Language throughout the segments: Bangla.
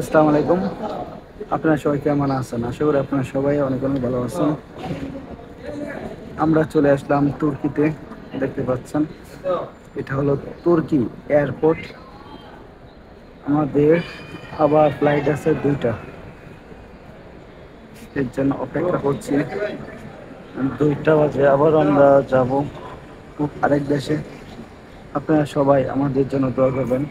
আসসালামু আলাইকুম। আপনারা সবাই কেমন আছেন? আশা করি আপনারা সবাই অনেক অনেক ভালো আছেন। আমরা চলে আসলাম তুর্কিতে। দেখতে পাচ্ছেন এটা হলো তুর্কি এয়ারপোর্ট। আমাদের আবার ফ্লাইট আছে দুইটা, এর জন্য অপেক্ষা করছি। 2টা বাজে আবার আমরা যাব আরেক দেশে। আপনারা সবাই আমাদের জন্য দোয়া করবেন,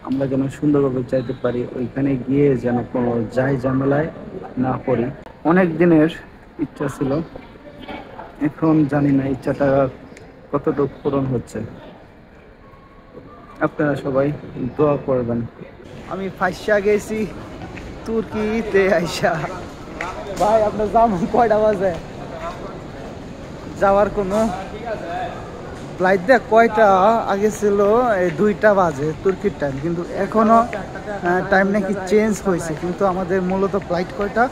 আমরা যেন সুন্দরভাবে চাইতে পারি, ওইখানে গিয়ে যেন কোনো যাই ঝামেলায় না পড়ি। অনেক দিনের ইচ্ছা ছিল, এখন জানি না ইচ্ছাটা কতটুকু পূরণ হচ্ছে। আপনারা সবাই দোয়া করবেন। আমি ফাইসা গেছি তুর্কিতে আইসা। ভাই আপনার যাবেন কয়টা বাজে? যাওয়ার কোনো ফ্লাইট দেখ কয়টা আগে ছিল, এই 2টা বাজে তুর্কির টাইম, কিন্তু এখনো টাইম নাকি চেঞ্জ হয়েছে, কিন্তু আমাদের মূলত ফ্লাইট কয়টা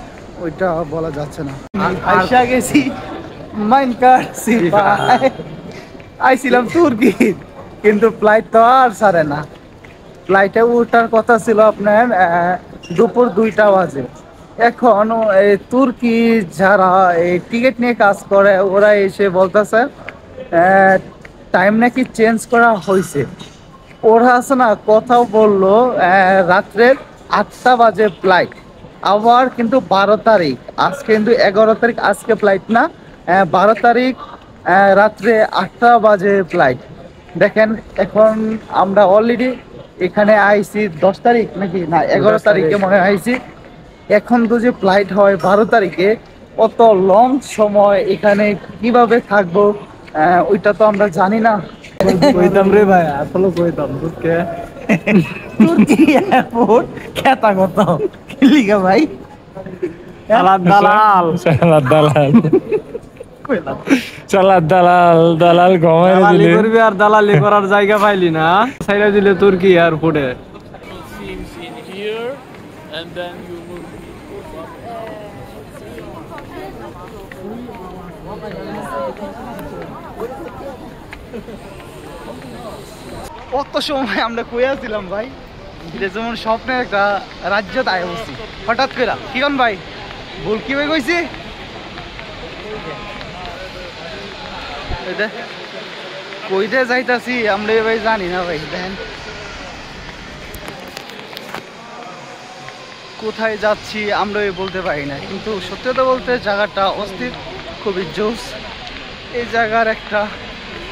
ওইটা বলা যাচ্ছে না। আইসা গেছি মাইনকার আইছিলাম তুর্কি, কিন্তু ফ্লাইট তো আর ছাড়ে না। ফ্লাইটে ওঠার কথা ছিল আপনার দুপুর 2টা বাজে। এখন এই তুর্কি যারা এই টিকিট নিয়ে কাজ করে ওরা এসে বলতেছে টাইম নাকি চেঞ্জ করা হয়েছে। ওরা আছে না, কথাও বললো রাত্রের 8টা বাজে ফ্লাইট। আবার কিন্তু 12 তারিখ, আজকে কিন্তু 11 তারিখ, আজকে ফ্লাইট না, 12 তারিখ রাত্রে 8টা বাজে ফ্লাইট। দেখেন এখন আমরা অলরেডি এখানে আইছি 10 তারিখ নাকি না 11 তারিখে মনে আইছি। এখন তো যে ফ্লাইট হয় 12 তারিখে, অত লং সময় এখানে কিভাবে থাকবো ওইটা তো আমরা জানি না। কইতাম রে ভাই, আসলে কইতাম তোকে তুর্কি এয়ারপোর্ট খেতা কত লিগা ভাই? চালার দালাল চালার দালাল কইলাম চালার দালাল দালাল ঘুমাই দালালি করবি আর দালালি করার জায়গা পাইলি না, ছাইরা দিলে তুর্কি এয়ারপোর্টে। Seams in here, and then you move. কত সময় আমরা কইয়া ছিলাম ভাই, এটা যেমন স্বপ্নের একটা রাজ্য তাই বলছি হঠাৎ করে। কি কন ভাই, ভুল কি ভাই কইছি? কইতে যাইতাছি আমরা ভাই জানি না ভাই। দেখেন কোথায় যাচ্ছি আমরা বলতে পারি না, কিন্তু সত্যতা বলতে জায়গাটা অস্থির, খুবই জোস। এই জায়গার একটা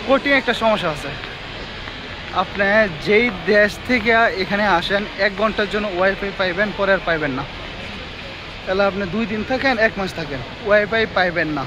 কঠিন একটা সমস্যা আছে, আপনি যেই দেশ থেকে এখানে আসেন 1 ঘন্টার জন্য ওয়াইফাই পাইবেন, পরে আর পাইবেন না। তাহলে আপনি 2 দিন থাকেন 1 মাস থাকেন, ওয়াইফাই পাইবেন না।